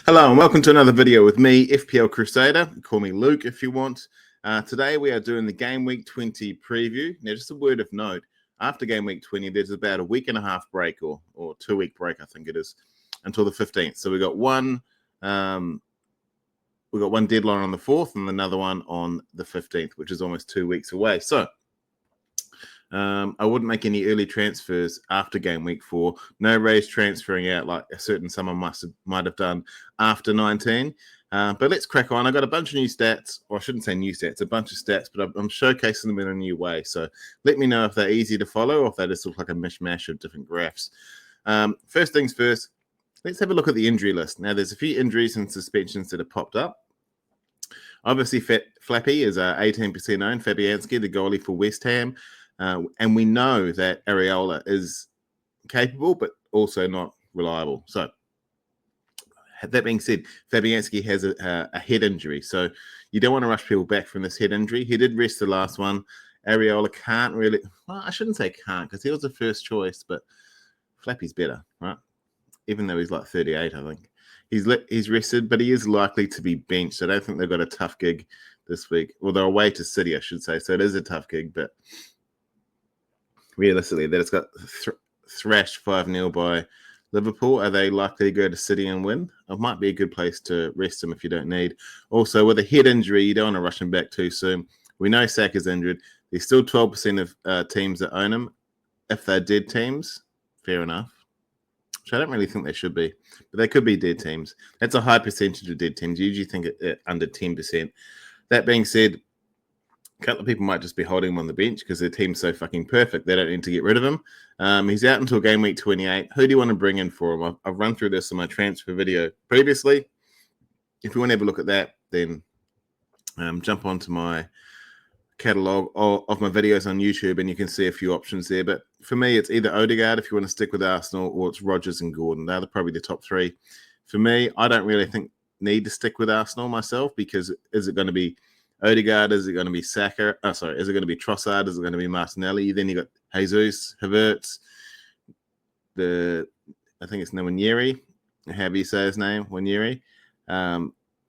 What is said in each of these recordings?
Hello and welcome to another video with me, FPL Crusader. Call me Luke if you want. Today we are doing the Game Week 20 preview. Now, just a word of note, after Game Week 20, there's about a week and a half break or 2 week break, I think it is, until the 15th. So we got one deadline on the 4th and another one on the 15th, which is almost 2 weeks away. So I wouldn't make any early transfers after Game Week 4. No raise transferring out like a certain someone might have done after 19. But let's crack on. I got a bunch of new stats, or I shouldn't say new stats, a bunch of stats, but I'm showcasing them in a new way. So let me know if they're easy to follow or if they just look like a mishmash of different graphs. First things first, let's have a look at the injury list. Now, there's a few injuries and suspensions that have popped up. Obviously, Flappy is 18% owned. Fabianski, the goalie for West Ham. And we know that Areola is capable, but also not reliable. So that being said, Fabianski has a head injury. So you don't want to rush people back from this head injury. He did rest the last one. Areola can't really, well, I shouldn't say can't because he was the first choice, but Flappy's better, right? Even though he's like 38, I think. He's rested, but he is likely to be benched. I don't think they've got a tough gig this week. Well, they're away to City, I should say. So it is a tough gig, but realistically, that it's got thrashed 5-0 by Liverpool. Are they likely to go to City and win? It might be a good place to rest him if you don't need. Also, with a head injury, you don't want to rush him back too soon. We know Saka's injured. There's still 12% of teams that own him. If they're dead teams, fair enough. Which I don't really think they should be. But they could be dead teams. That's a high percentage of dead teams. You usually think it under 10%. That being said, a couple of people might just be holding him on the bench because their team's so fucking perfect. They don't need to get rid of him. He's out until Game Week 28. Who do you want to bring in for him? I've run through this in my transfer video previously. If you want to have a look at that, then jump onto my catalogue of my videos on YouTube and you can see a few options there. But for me, it's either Odegaard if you want to stick with Arsenal, or it's Rodgers and Gordon. They're probably the top three. For me, I don't really need to stick with Arsenal myself because is it going to be Odegaard? Is it going to be Saka? Is it going to be Trossard? Is it going to be Martinelli? Then you got Jesus, Havertz, I think it's Nwaneri. How do you say his name? Nwaneri.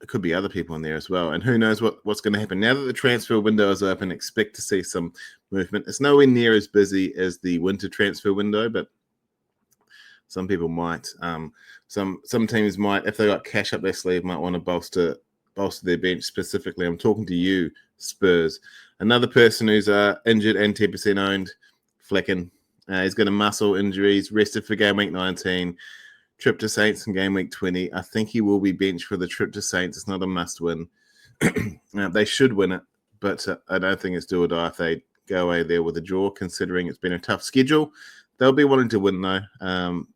It could be other people in there as well. And who knows what's going to happen. Now that the transfer window is open, expect to see some movement. It's nowhere near as busy as the winter transfer window, but some people might. Some teams might, if they got cash up their sleeve, might want to bolster their bench specifically. I'm talking to you, Spurs. Another person who's injured and 10% owned, Flecken. He's got a muscle injury. He's rested for Game Week 19. Trip to Saints in Game Week 20. I think he will be benched for the trip to Saints. It's not a must-win. They should win it, but I don't think it's do or die if they go away there with a draw, considering it's been a tough schedule. They'll be wanting to win, though.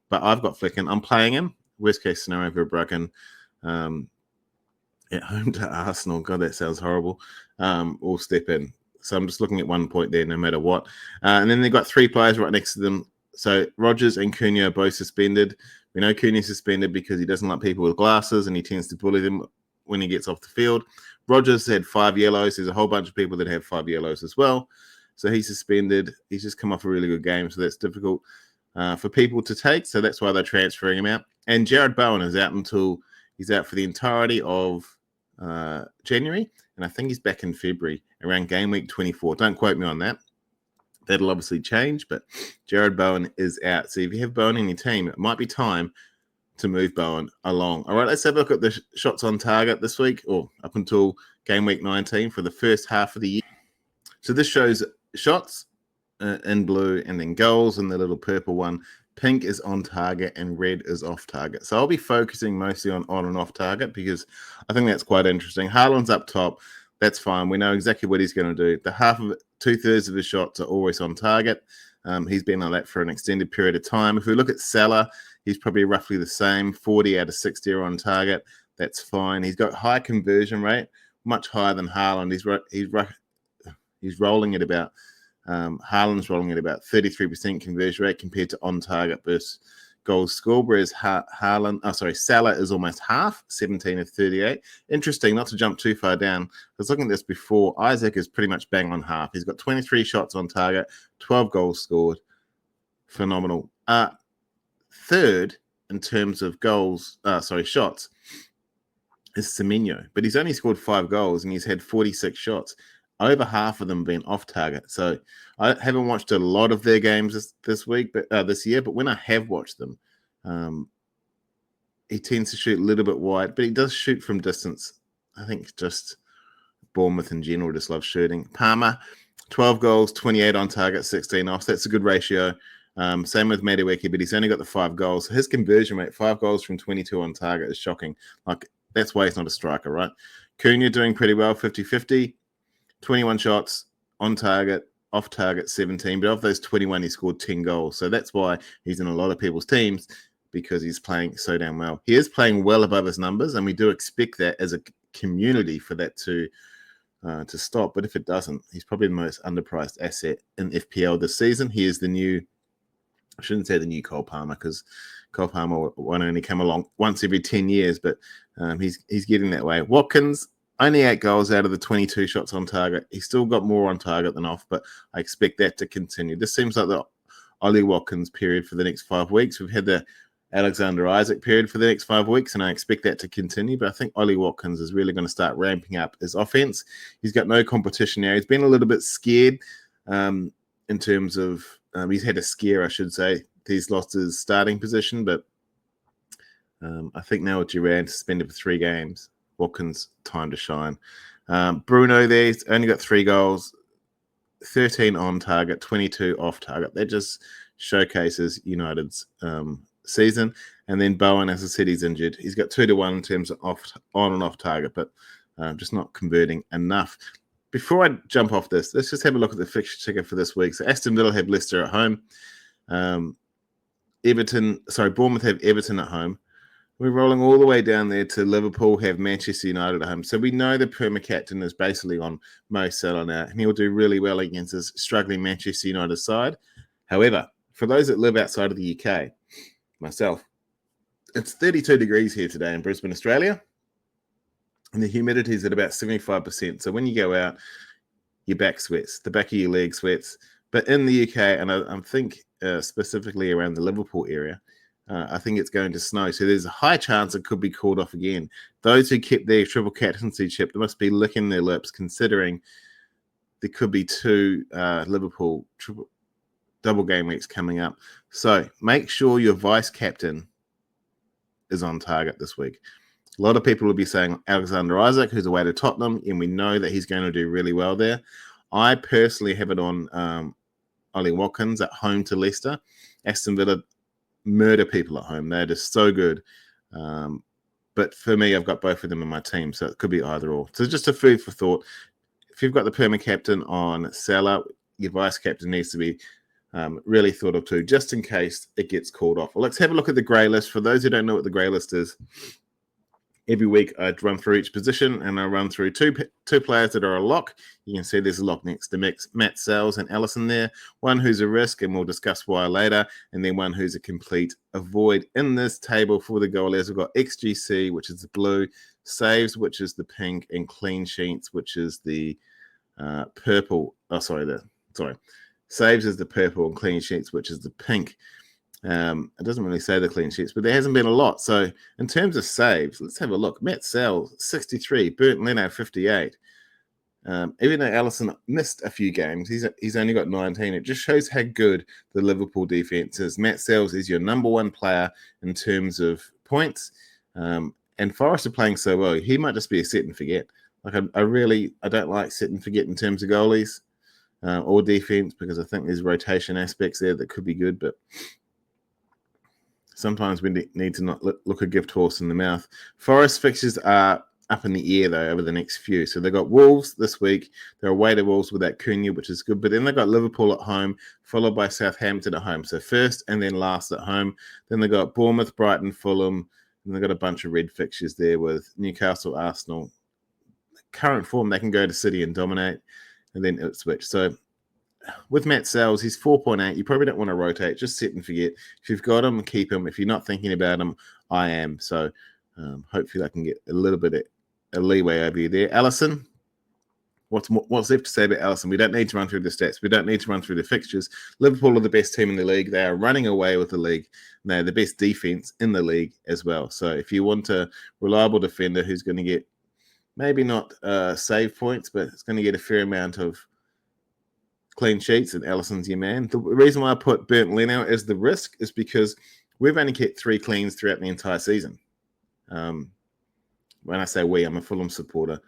But I've got Flecken. I'm playing him. Worst-case scenario for Bracken. At home to Arsenal. God, that sounds horrible. We'll step in. So I'm just looking at 1 point there, no matter what. And then they've got 3 players right next to them. So Rodgers and Cunha are both suspended. We know Cunha's suspended because he doesn't like people with glasses and he tends to bully them when he gets off the field. Rodgers had 5 yellows. There's a whole bunch of people that have 5 yellows as well. So he's suspended. He's just come off a really good game, so that's difficult for people to take. So that's why they're transferring him out. And Jared Bowen is out he's out for the entirety of January, and I think he's back in February around Game Week 24. Don't quote me on that. That'll obviously change, but Jared Bowen is out. So if you have Bowen in your team, it might be time to move Bowen along. All right, let's have a look at the shots on target this week, or up until Game Week 19 for the first half of the year. So this shows shots in blue and then goals in the little purple one. Pink is on target and red is off target. So I'll be focusing mostly on and off target because I think that's quite interesting. Haaland's up top. That's fine. We know exactly what he's going to do. The half of it, 2/3 of his shots are always on target. He's been like that for an extended period of time. If we look at Salah, he's probably roughly the same. 40 out of 60 are on target. That's fine. He's got high conversion rate, much higher than Haaland. He's rolling at about Haaland's rolling at about 33% conversion rate compared to on target versus goals scored, whereas Salah is almost half, 17 of 38. Interesting, not to jump too far down. I was looking at this before. Isaac is pretty much bang on half. He's got 23 shots on target, 12 goals scored. Phenomenal. Third in terms of shots is Semenyo, but he's only scored 5 goals and he's had 46 shots. Over half of them being off target. So I haven't watched a lot of their games this week, but this year. But when I have watched them, he tends to shoot a little bit wide, but he does shoot from distance. I think just Bournemouth in general just loves shooting. Palmer, 12 goals, 28 on target, 16 off. So that's a good ratio. Same with Madueke, but he's only got the 5 goals. His conversion rate, 5 goals from 22 on target, is shocking. Like, that's why he's not a striker, right? Cunha doing pretty well, 50-50. 21 shots on target, off target 17, but of those 21, he scored 10 goals. So that's why he's in a lot of people's teams, because he's playing so damn well. He is playing well above his numbers, and we do expect that as a community for that to stop. But if it doesn't, he's probably the most underpriced asset in FPL this season. He is the new, I shouldn't say the new Cole Palmer, because Cole Palmer won't only come along once every 10 years, but he's getting that way. Watkins, only 8 goals out of the 22 shots on target. He's still got more on target than off, but I expect that to continue. This seems like the Ollie Watkins period for the next 5 weeks. We've had the Alexander Isaac period for the next 5 weeks, and I expect that to continue. But I think Ollie Watkins is really going to start ramping up his offense. He's got no competition now. He's been a little bit scared in terms of he's had a scare, I should say. He's lost his starting position, but I think now with Duran suspended for 3 games, Watkins time to shine. Bruno there, he's only got 3 goals, 13 on target, 22 off target. That just showcases United's season. And then Bowen, as I said, he's injured. He's got 2-1 in terms of on and off target, but just not converting enough. Before I jump off this, let's just have a look at the fixture ticker for this week. So Aston Villa have Leicester at home. Bournemouth have Everton at home. We're rolling all the way down there to Liverpool, have Manchester United at home. So we know the perma-captain is basically on Mo Salah now, and he'll do really well against this struggling Manchester United side. However, for those that live outside of the UK, myself, it's 32 degrees here today in Brisbane, Australia, and the humidity is at about 75%. So when you go out, your back sweats, the back of your leg sweats. But in the UK, and I think specifically around the Liverpool area, I think it's going to snow. So there's a high chance it could be called off again. Those who kept their triple captaincy chip, they must be licking their lips, considering there could be 2 Liverpool double game weeks coming up. So make sure your vice captain is on target this week. A lot of people will be saying Alexander Isaac, who's away to Tottenham, and we know that he's going to do really well there. I personally have it on Ollie Watkins at home to Leicester. Aston Villa murder people at home. They're just so good. But for me, I've got both of them in my team, so it could be either or. So just a food for thought. If you've got the perma captain on Salah, your vice captain needs to be really thought of too, just in case it gets called off. Well, let's have a look at the grey list. For those who don't know what the grey list is, every week I run through each position, and I run through two players that are a lock. You can see there's a lock next to Matt Sells and Alisson there. One who's a risk, and we'll discuss why later, and then one who's a complete avoid. In this table for the goalies, we've got XGC, which is the blue, saves, which is the pink, and clean sheets, which is the purple. Saves is the purple, and clean sheets, which is the pink. It doesn't really say the clean sheets, but there hasn't been a lot. So in terms of saves, let's have a look. Matt Sells, 63. Bernd Leno, 58. Even though Alisson missed a few games, he's only got 19. It just shows how good the Liverpool defense is. Matt Sells is your number 1 player in terms of points. And Forrest are playing so well, he might just be a set and forget. Like I don't like set and forget in terms of goalies or defense, because I think there's rotation aspects there that could be good, but sometimes we need to not look a gift horse in the mouth. Forest fixtures are up in the air, though, over the next few. So they've got Wolves this week. They're away to Wolves with that Cunha, which is good. But then they've got Liverpool at home, followed by Southampton at home. So first and then last at home. Then they've got Bournemouth, Brighton, Fulham. And they've got a bunch of red fixtures there with Newcastle, Arsenal. Current form, they can go to City and dominate. And then Ipswich. So with Matt Sells, he's 4.8. You probably don't want to rotate. Just sit and forget. If you've got him, keep him. If you're not thinking about him, I am. So hopefully I can get a little bit of a leeway over you there. Alisson, What's left to say about Alisson? We don't need to run through the stats. We don't need to run through the fixtures. Liverpool are the best team in the league. They are running away with the league. They're the best defense in the league as well. So if you want a reliable defender who's going to get maybe not save points, but it's going to get a fair amount of clean sheets, and Alisson's your man. The reason why I put Bernd Leno as the risk is because we've only kept 3 cleans throughout the entire season. When I say we, I'm a Fulham supporter.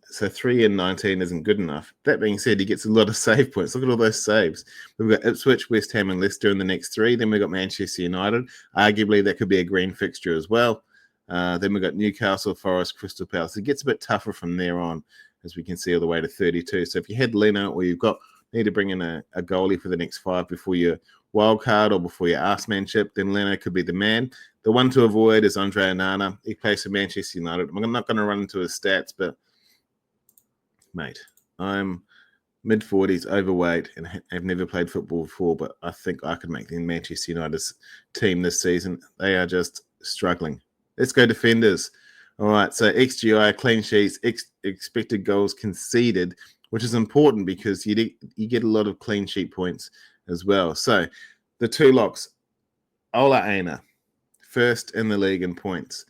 So 3 in 19 isn't good enough. That being said, he gets a lot of save points. Look at all those saves. We've got Ipswich, West Ham, and Leicester in the next 3. Then we've got Manchester United. Arguably, that could be a green fixture as well. Then we've got Newcastle, Forest, Crystal Palace. It gets a bit tougher from there on, as we can see all the way to 32. So if you had Leno, or need to bring in a goalie for the next 5 before your wild card or before your Arsemanship, then Leno could be the man. The one to avoid is Andre Onana. He plays for Manchester United. I'm not going to run into his stats, but mate, I'm mid-40s, overweight, and have never played football before, but I think I could make the Manchester United's team this season. They are just struggling. Let's go defenders. All right, so XGI, clean sheets, expected goals conceded, which is important because you get a lot of clean sheet points as well. So the 2 locks, Ola Aina, first in the league in points.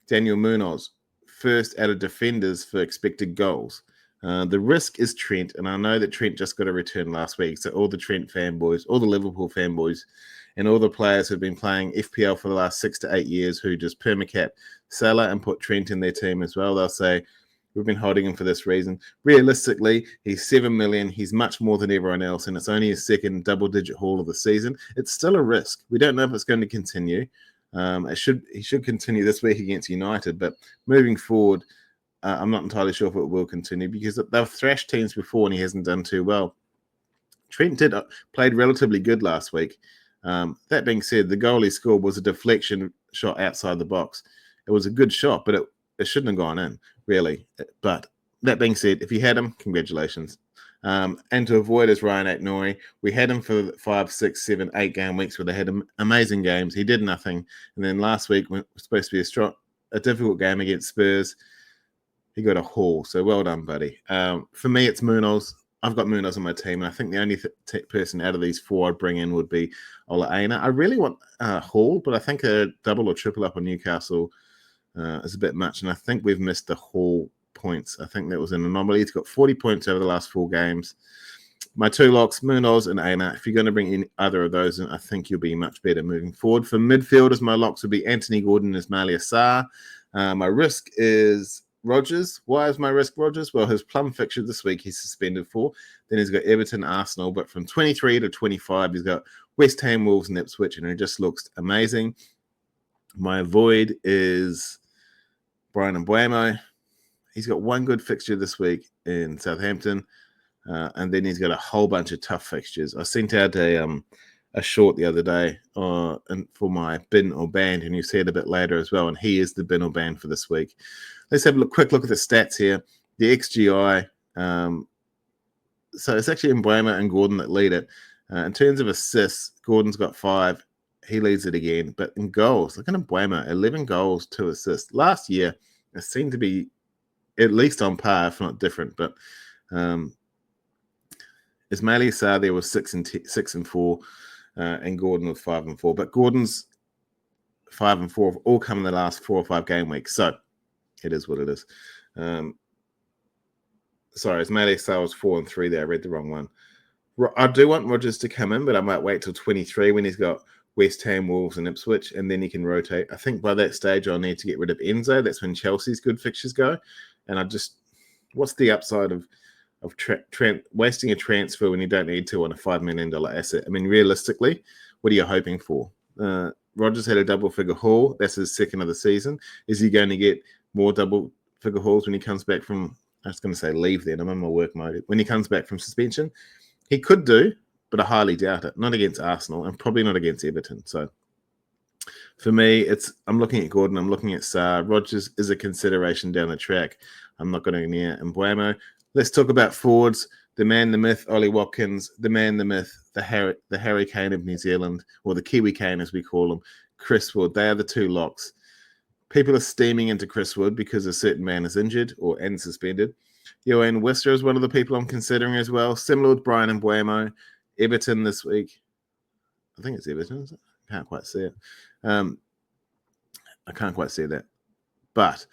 Daniel Munoz, first out of defenders for expected goals. The risk is Trent, and I know that Trent just got a return last week, so all the Trent fanboys, all the Liverpool fanboys, and all the players who've been playing FPL for the last 6 to 8 years who just permacap Salah and put Trent in their team as well, they'll say, we've been holding him for this reason. Realistically, he's 7 million. He's much more than everyone else, and it's only his second double-digit haul of the season. It's still a risk. We don't know if it's going to continue. He should continue this week against United, but moving forward, I'm not entirely sure if it will continue because they've thrashed teams before and he hasn't done too well. Trent played relatively good last week. That being said, the goal he scored was a deflection shot outside the box. It was a good shot, but it shouldn't have gone in, really. But that being said, if you had him, congratulations. And to avoid is Ryan Aitnouri. We had him for 5, 6, 7, 8 game weeks where they had amazing games. He did nothing. And then last week, when it was supposed to be a difficult game against Spurs, he got a haul. So well done, buddy. For me, it's Munoz. I've got Munoz on my team, and I think the only person out of these 4 I'd bring in would be Ola Aina. I really want Hall, but I think a double or triple up on Newcastle is a bit much, and I think we've missed the Hall points. I think that was an anomaly. He's got 40 points over the last 4 games. My 2 locks, Munoz and Aina. If you're going to bring in either of those, I think you'll be much better moving forward. For midfielders, my locks would be Anthony Gordon and Ismaila Sarr. My risk is Rodgers. Why is my risk Rodgers? Well, his plum fixture this week he's suspended for. Then he's got Everton, Arsenal, but from 23 to 25, he's got West Ham, Wolves, and Ipswich, and it just looks amazing. My avoid is Brian Mbeumo. He's got 1 good fixture this week in Southampton, and then he's got a whole bunch of tough fixtures. I sent out a short the other day for my bin or ban, and you see it a bit later as well, and he is the bin or ban for this week. Let's have a quick look at the stats here. The XGI, so it's actually Mbeumo and Gordon that lead it. In terms of assists, Gordon's got 5. He leads it again. But in goals, look at Mbeumo, 11 goals, 2 assists. Last year, it seemed to be at least on par, if not different. But Ismaila Sarr there was 6 and 4, and Gordon was 5 and 4. But Gordon's 5 and 4 have all come in the last 4 or 5 game weeks. So it is what it is. Sorry, Ismaila Sarr was 4 and 3 there. I read the wrong one. I do want Rodgers to come in, but I might wait till 23 when he's got West Ham, Wolves, and Ipswich, and then he can rotate. I think by that stage, I'll need to get rid of Enzo. That's when Chelsea's good fixtures go. And what's the upside of wasting a transfer when you don't need to on a $5 million asset? I mean, realistically, what are you hoping for? Rodgers had a double-figure haul. That's his second of the season. Is he going to get more double-figure hauls when he comes back from, I was going to say leave then, I'm in my work mode. When he comes back from suspension, he could do, but I highly doubt it. Not against Arsenal and probably not against Everton. So for me, I'm looking at Gordon, I'm looking at Sarr. Rodgers is a consideration down the track. I'm not going to near Mbeumo. Let's talk about forwards. The man, the myth, Ollie Watkins. The man, the myth, the Harry Kane of New Zealand, or the Kiwi Kane as we call him, Chris Wood. They are the 2 locks. People are steaming into Chris Wood because a certain man is injured and suspended. Johan Wister is one of the people I'm considering as well. Similar with Brian and Buemo. Everton this week. I think it's Everton, is it? I can't quite see it. I can't quite see that. But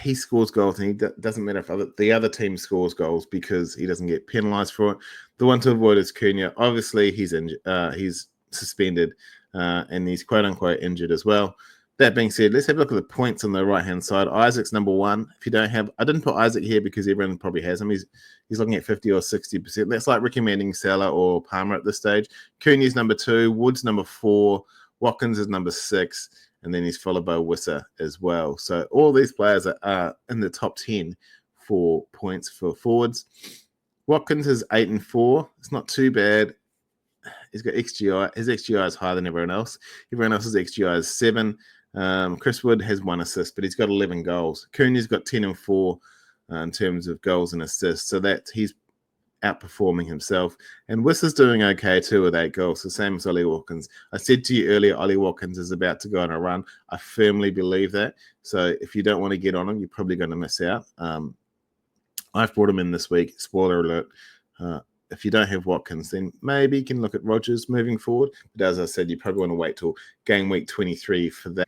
he scores goals, and he doesn't matter if the other team scores goals because he doesn't get penalised for it. The one to avoid is Cunha. Obviously, he's suspended, and he's quote-unquote injured as well. That being said, let's have a look at the points on the right-hand side. Isaac's number one. If you don't have... I didn't put Isaac here because everyone probably has him. He's looking at 50 or 60%. That's like recommending Salah or Palmer at this stage. Cunha's number 2. Wood's number 4. Watkins is number 6. And then he's followed by Wissa as well. So all these players are in the top 10 for points for forwards. Watkins is 8 and 4. It's not too bad. He's got XGI. His XGI is higher than everyone else. Everyone else's XGI is 7. Chris Wood has 1 assist, but he's got 11 goals. Cunha's got 10 and 4 in terms of goals and assists. So that he's outperforming himself. And Wissa's doing okay too with 8 goals. The same as Ollie Watkins. I said to you earlier, Ollie Watkins is about to go on a run. I firmly believe that. So if you don't want to get on him, you're probably going to miss out. I've brought him in this week. Spoiler alert. If you don't have Watkins, then maybe you can look at Rodgers moving forward. But as I said, you probably want to wait till game week 23 for that.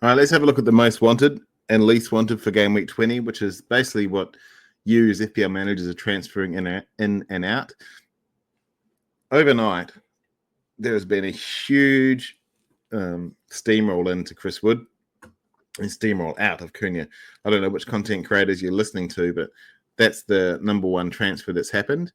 All right, let's have a look at the most wanted and least wanted for game week 20, which is basically what you as FPL managers are transferring in and out. Overnight, there has been a huge steamroll into Chris Wood and steamroll out of Cunha. I don't know which content creators you're listening to, but that's the number one transfer that's happened.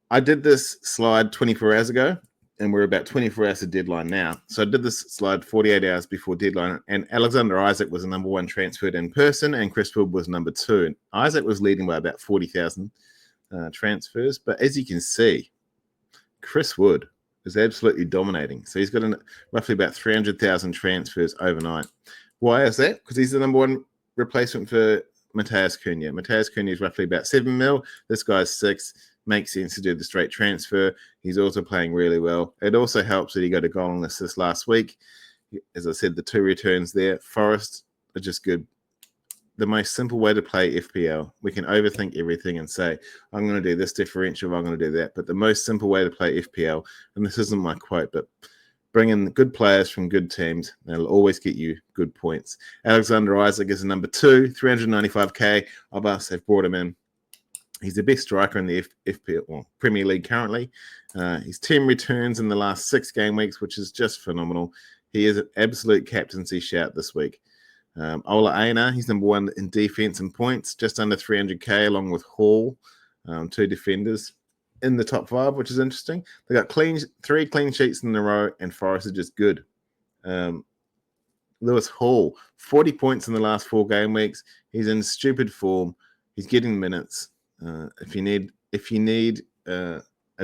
I did this slide 24 hours ago, and we're about 24 hours to deadline now. So I did this slide 48 hours before deadline, and Alexander Isak was the number one transferred in person, and Chris Wood was number 2. And Isak was leading by about 40,000 transfers. But as you can see, Chris Wood is absolutely dominating. So he's got roughly about 300,000 transfers overnight. Why is that? Because he's the number one replacement for Matheus Cunha. Matheus Cunha is roughly about 7 mil. This guy's 6. Makes sense to do the straight transfer. He's also playing really well. It also helps that he got a goal and assist last week. As I said, the 2 returns there. Forest are just good. The most simple way to play FPL. We can overthink everything and say, I'm going to do this differential, I'm going to do that. But the most simple way to play FPL, and this isn't my quote, but bring in good players from good teams. They'll always get you good points. Alexander Isak is number 2, 395k. Of us have brought him in. He's the best striker in the FPL Premier League currently. He's 10 returns in the last 6 game weeks, which is just phenomenal. He is an absolute captaincy shout this week. Ola Aina, he's number 1 in defense and points, just under 300k, along with Hall, 2 defenders in the top 5, which is interesting. They got 3 clean sheets in a row, and Forest are just good. Lewis Hall, 40 points in the last 4 game weeks. He's in stupid form. He's getting minutes. If you need a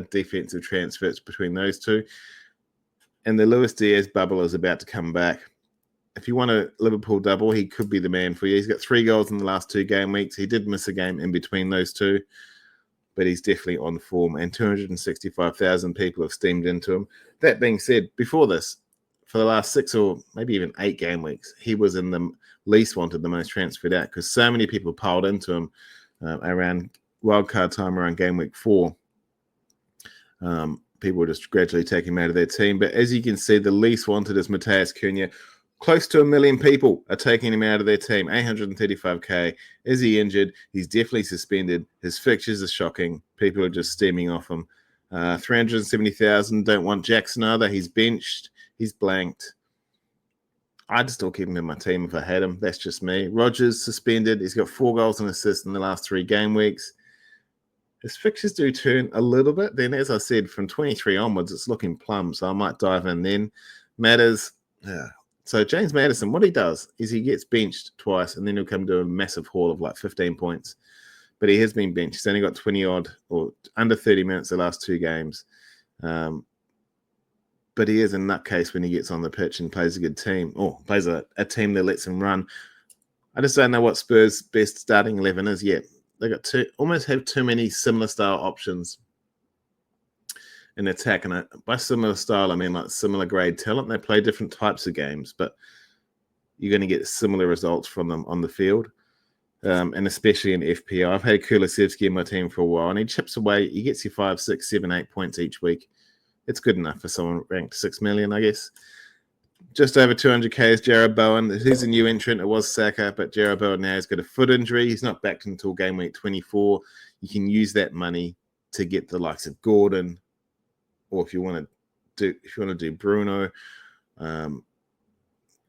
defensive transfer, it's between those 2. And the Luis Diaz bubble is about to come back. If you want a Liverpool double, he could be the man for you. He's got 3 goals in the last 2 game weeks. He did miss a game in between those 2, but he's definitely on form. And 265,000 people have steamed into him. That being said, before this, for the last 6 or maybe even 8 game weeks, he was in the least wanted, the most transferred out, because so many people piled into him around wildcard time, around game week 4. People were just gradually taking him out of their team. But as you can see, the least wanted is Matheus Cunha. Close to 1 million people are taking him out of their team. 835k. Is he injured? He's definitely suspended. His fixtures are shocking. People are just steaming off him. 370,000 don't want Jackson either. He's benched. He's blanked. I'd still keep him in my team if I had him. That's just me. Rodgers suspended. He's got 4 goals and assists in the last 3 game weeks. His fixtures do turn a little bit. Then, as I said, from 23 onwards, it's looking plumb, so I might dive in then. Matters. So James Maddison, what he does is he gets benched twice, and then he'll come to a massive haul of like 15 points. But he has been benched. He's only got 20-odd or under 30 minutes the last 2 games. But he is a nutcase when he gets on the pitch and plays a good team, or plays a team that lets him run. I just don't know what Spurs' best starting 11 is yet. They got almost have too many similar style options in attack. And by similar style, I mean like similar grade talent. They play different types of games, but you're going to get similar results from them on the field. and especially in FPL. I've had Kulusevski in my team for a while, and he chips away. He gets you 5, 6, 7, 8 points each week. It's good enough for someone ranked 6 million, I guess. Just over 200k is Jared Bowen. He's a new entrant. It was Saka, but Jared Bowen now has got a foot injury. He's not back until game week 24. You can use that money to get the likes of Gordon, or if you want to do Bruno,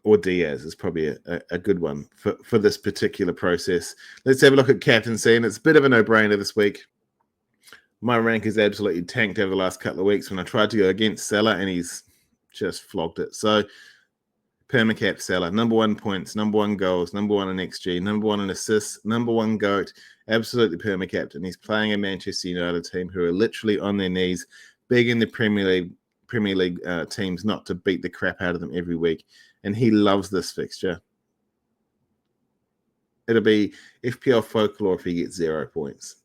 or Diaz is probably a good one for this particular process. Let's have a look at captaincy, and it's a bit of a no-brainer this week. My rank is absolutely tanked over the last couple of weeks when I tried to go against Salah, and he's just flogged it. So, permacap Salah, number 1 points, number 1 goals, number 1 in XG, number 1 in assists, number 1 GOAT, absolutely permacapped. And he's playing a Manchester United team who are literally on their knees, begging the Premier League teams not to beat the crap out of them every week. And he loves this fixture. It'll be FPL folklore if he gets 0 points.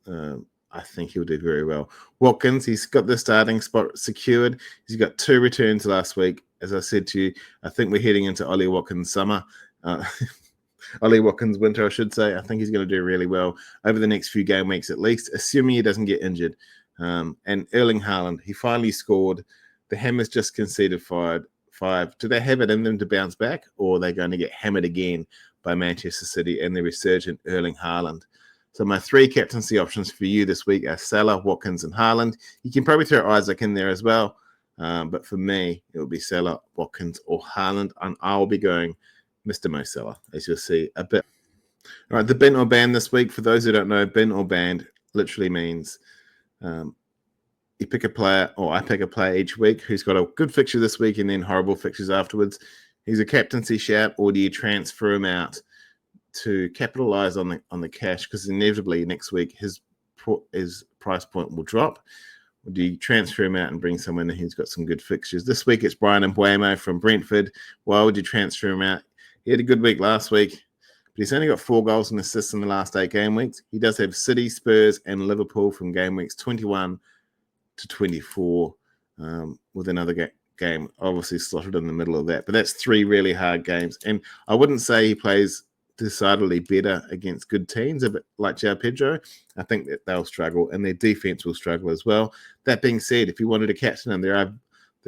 I think he'll do very well. Watkins, he's got the starting spot secured. He's got 2 returns last week. As I said to you, I think we're heading into Ollie Watkins summer. Ollie Watkins winter, I should say. I think he's going to do really well over the next few game weeks at least, assuming he doesn't get injured. And Erling Haaland, he finally scored. The Hammers just conceded 5. Do they have it in them to bounce back, or are they going to get hammered again by Manchester City and the resurgent Erling Haaland? So my 3 captaincy options for you this week are Salah, Watkins, and Haaland. You can probably throw Isaac in there as well. But for me, it will be Salah, Watkins, or Haaland. And I'll be going Mr. Mo Salah, as you'll see a bit. All right, the bin or ban this week. For those who don't know, bin or banned literally means you pick a player, or I pick a player each week who's got a good fixture this week and then horrible fixtures afterwards. He's a captaincy shout, or do you transfer him out to capitalize on the cash, because inevitably next week his price point will drop? Or do you transfer him out and bring someone who's got some good fixtures? This week it's Brian Mbeumo from Brentford. Why would you transfer him out? He had a good week last week, but he's only got 4 goals and assists in the last 8 game weeks. He does have City, Spurs, and Liverpool from game weeks 21 to 24, with another game obviously slotted in the middle of that. But that's 3 really hard games, and I wouldn't say he plays decidedly better against good teams, a bit like João Pedro. I think that they'll struggle, and their defense will struggle as well. That being said, if you wanted to captain him, there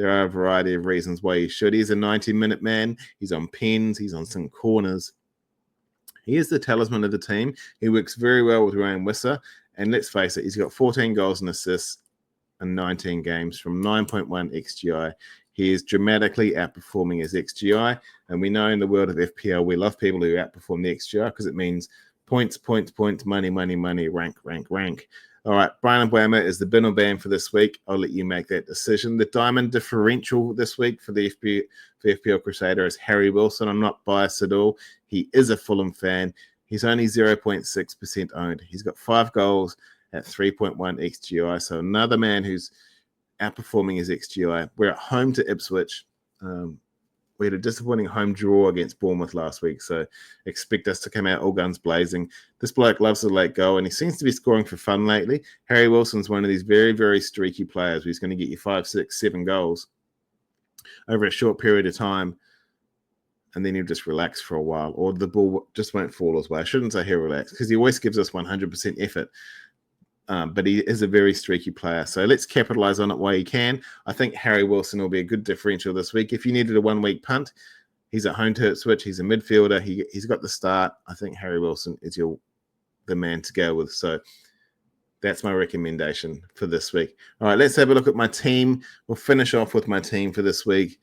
are a variety of reasons why you should. He's a 90-minute man. He's on pens. He's on some corners. He is the talisman of the team. He works very well with Ryan Wisser, and let's face it, he's got 14 goals and assists in 19 games from 9.1 XGI. He is dramatically outperforming his XGI, and we know in the world of FPL, we love people who outperform the XGI because it means points, money, rank. All right, Brian Mbeumo is the bin or ban for this week. I'll let you make that decision. The Diamond Differential this week for the FPL Crusader is Harry Wilson. I'm not biased at all. He is a Fulham fan. He's only 0.6% owned. He's got 5 goals at 3.1 XGI, so another man who's outperforming his XGI. We're at home to Ipswich. We had a disappointing home draw against Bournemouth last week, so expect us to come out all guns blazing. This bloke loves the late goal, and he seems to be scoring for fun lately. Harry Wilson's one of these very, very streaky players who's going to get you 5, 6, 7 goals over a short period of time, and then he'll just relax for a while, or the ball just won't fall his way. I shouldn't say he'll relax, because he always gives us 100% effort. But he is a very streaky player. So let's capitalize on it while you can. I think Harry Wilson will be a good differential this week. If you needed a 1-week punt, he's at home to Ipswich. He's a midfielder. He's got the start. I think Harry Wilson is the man to go with. So that's my recommendation for this week. All right, let's have a look at my team. We'll finish off with my team for this week.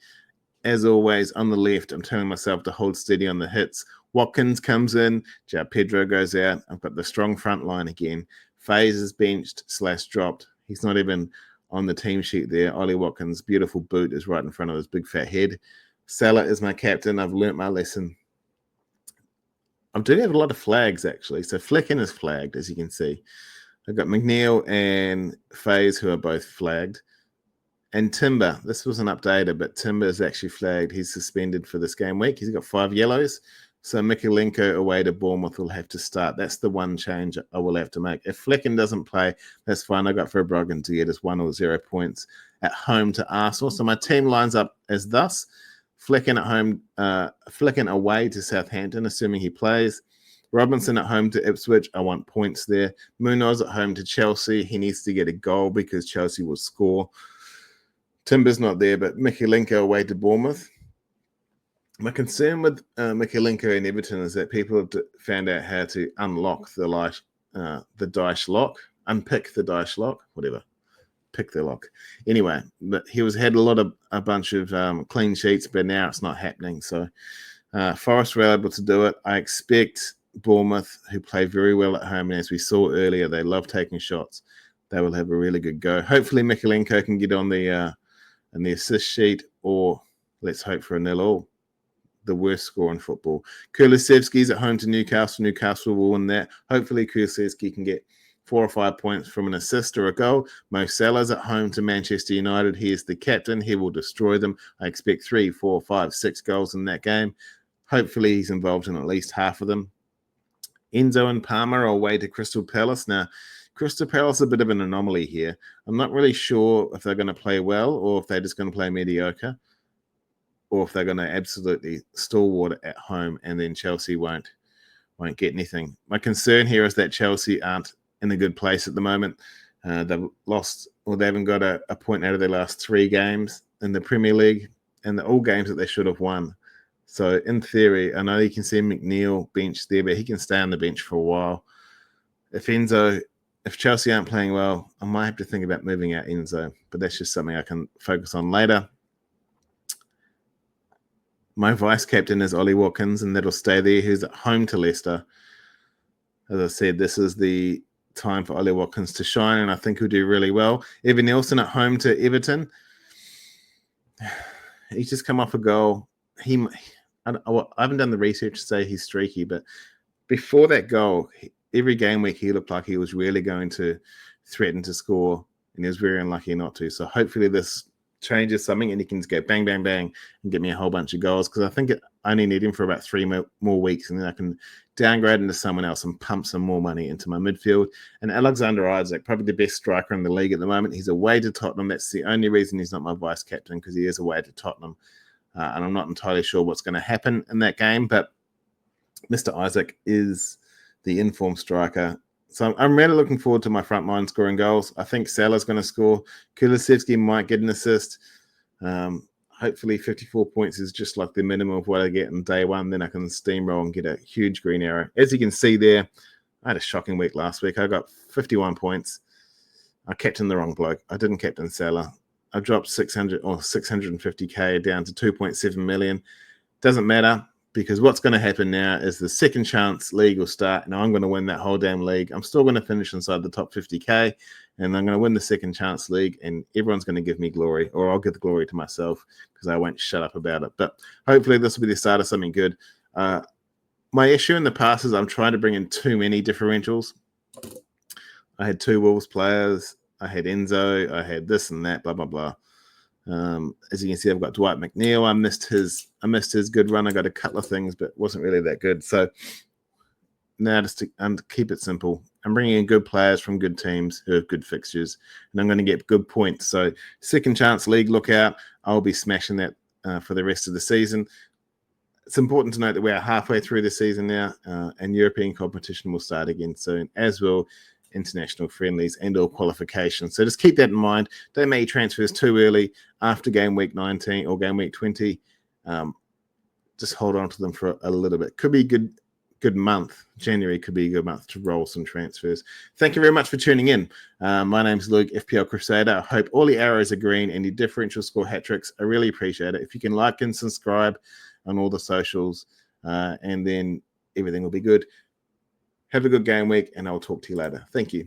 As always, on the left, I'm telling myself to hold steady on the hits. Watkins comes in. João Pedro goes out. I've got the strong front line again. Faze is benched / dropped. He's not even on the team sheet there. Ollie Watkins' beautiful boot is right in front of his big fat head. Salah is my captain. I've learnt my lesson. I do have a lot of flags, actually. So Flecken is flagged, as you can see. I've got McNeil and Faze, who are both flagged. And Timber, this wasn't updated, but Timber is actually flagged. He's suspended for this game week. He's got 5 yellows. So Mikalenko away to Bournemouth will have to start. That's the one change I will have to make. If Flecken doesn't play, that's fine. I got Verbruggen to get us 1 or 0 points at home to Arsenal. So my team lines up as thus. Flecken at home, Flecken away to Southampton, assuming he plays. Robinson at home to Ipswich. I want points there. Munoz at home to Chelsea. He needs to get a goal because Chelsea will score. Timber's not there, but Mikalenko away to Bournemouth. My concern with Mikalenko and Everton is that people have found out how to unlock the Dyche lock, unpick the Dyche lock, whatever. Pick the lock. Anyway, but he had a bunch of clean sheets, but now it's not happening. So Forest were able to do it. I expect Bournemouth, who play very well at home, and as we saw earlier, they love taking shots. They will have a really good go. Hopefully, Mikalenko can get on the assist sheet, or let's hope for a 0-0. The worst score in football. Kulusevski's at home to Newcastle. Newcastle will win that. Hopefully, Kulusevski can get 4 or 5 points from an assist or a goal. Mo Salah's at home to Manchester United. He is the captain. He will destroy them. I expect 3, 4, 5, 6 goals in that game. Hopefully, he's involved in at least half of them. Enzo and Palmer are away to Crystal Palace. Now, Crystal Palace is a bit of an anomaly here. I'm not really sure if they're going to play well or if they're just going to play mediocre, or if they're going to absolutely stalwart at home and then Chelsea won't get anything. My concern here is that Chelsea aren't in a good place at the moment. They've lost, or they haven't got a point out of their last 3 games in the Premier League, and they're all games that they should have won. So in theory, I know you can see McNeil bench there, but he can stay on the bench for a while. If Chelsea aren't playing well, I might have to think about moving out Enzo, but that's just something I can focus on later. My vice captain is Ollie Watkins, and that'll stay there. He's at home to Leicester. As I said, this is the time for Ollie Watkins to shine, and I think he'll do really well. Evan Nielsen at home to Everton. He's just come off a goal. I haven't done the research to say he's streaky, but before that goal, every game week he looked like he was really going to threaten to score, and he was very unlucky not to. So hopefully this changes something and he can just go bang, bang, bang and get me a whole bunch of goals, because I think I only need him for about 3 more weeks, and then I can downgrade into someone else and pump some more money into my midfield. And Alexander Isak, probably the best striker in the league at the moment. He's away to Tottenham. That's the only reason he's not my vice captain, because he is away to Tottenham. And I'm not entirely sure what's going to happen in that game, but Mr. Isak is the informed striker. So I'm really looking forward to my front line scoring goals. I think Salah's going to score. Kulusevski might get an assist. Hopefully 54 points is just like the minimum of what I get in day one. Then I can steamroll and get a huge green arrow. As you can see there, I had a shocking week last week. I got 51 points. I captained the wrong bloke. I didn't captain Salah. I dropped 650K down to 2.7 million. Doesn't matter, because what's going to happen now is the second chance league will start, and I'm going to win that whole damn league. I'm still going to finish inside the top 50K, and I'm going to win the second chance league, and everyone's going to give me glory, or I'll give the glory to myself because I won't shut up about it. But hopefully this will be the start of something good. My issue in the past is I'm trying to bring in too many differentials. I had 2 Wolves players. I had Enzo. I had this and that, blah, blah, blah. As you can see, I've got Dwight McNeil. I missed his good run. I got a couple of things, but it wasn't really that good. So now just to keep it simple, I'm bringing in good players from good teams who have good fixtures, and I'm going to get good points. So second chance league, look out. I'll be smashing that for the rest of the season. It's important to note that we are halfway through the season now, and European competition will start again soon, as will international friendlies and all qualifications. So just keep that in mind. Don't make transfers too early after game week 19 or game week 20. Just hold on to them for a little bit. Could be a good month. January could be a good month to roll some transfers. Thank you very much for tuning in. My name's Luke, FPL Crusader. I hope all your arrows are green and your differential score hat tricks. I really appreciate it. If you can like and subscribe on all the socials, and then everything will be good. Have a good game week, and I'll talk to you later. Thank you.